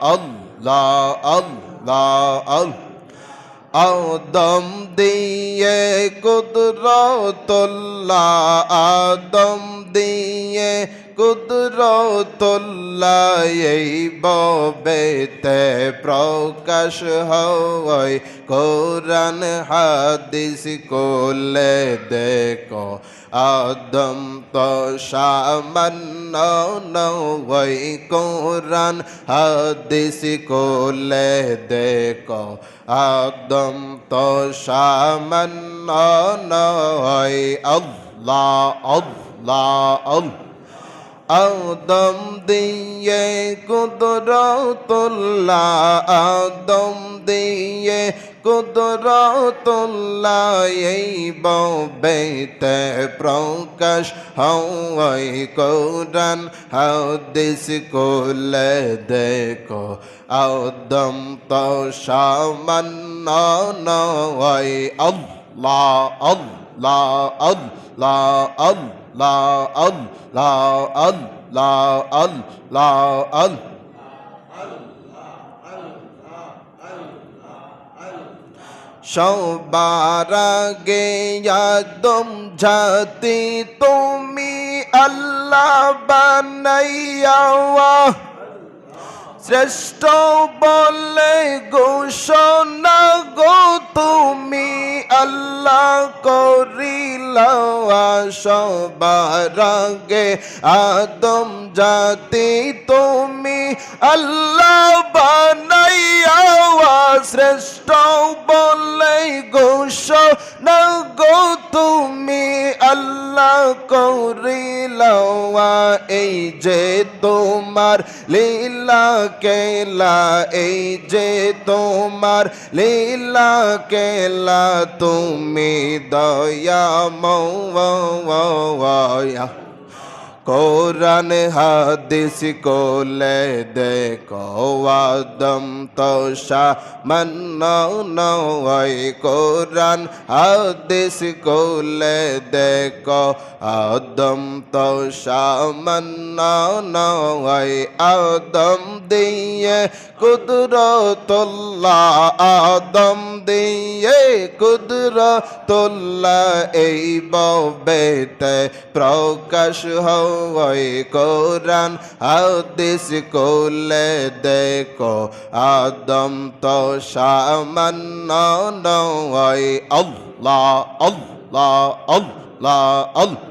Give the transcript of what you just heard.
আল্লাহ আল্লাহ আল্লাহ আদম দিয়ে কুদরতুল্লাহ আদম দিয়ে কুদরতুল্লাহ এই ববেতে প্রকাশ হয় কোরআন হাদিস কোলে দেখো আদম তো সামান্য নয় কোরআন হাদিস কোলে দেখো আদম তো সামান্য নয় আল্লাহ আল্লাহ আল্লাহ আদম দিয়ে কুদরতুল্লাহ আদম দিয়ে কুদরতুল্লাহ এই ববেতে প্রকাশ হয় কোরআন হাদিস কোলে দেখো আদম তো সামান্য নয় আল্লাহ আল্লাহ আল্লাহ আল্লাহ আল্লাহ আল্লাহ আল্লাহ আল্লাহ সবার আগে আদম জাতি তুমি আল্লাহ বানাইয়া শ্রেষ্ঠ বলে ঘোষণা গো তুমি আল্লাহ করিলা সবার আগে আদম জাতি তুমি আল্লাহ বানাইয়া শ্রেষ্ঠ বলে ঘোষণা গো তুমি আল্লাহ করিলা এই যে তোমার লীলা কেলা এই যে তোমার লীলা কেলা তুমি দয়াময় কোরআন হাদিস কোলে দেখো আদম তো সামান্য নয় কোরআন হাদিস কোলে দেখো আদম তো সামান্য নয় আদম দিয়ে কুদরতুল্লাহ আদম দিয়ে কুদরতুল্লাহ এই ববেতে প্রকাশ হয় কোরআন হাদিস কোলে দেখো আদম তো সামান্য নয় আল্লাহ আল্লাহ আল্লাহ আল্লাহ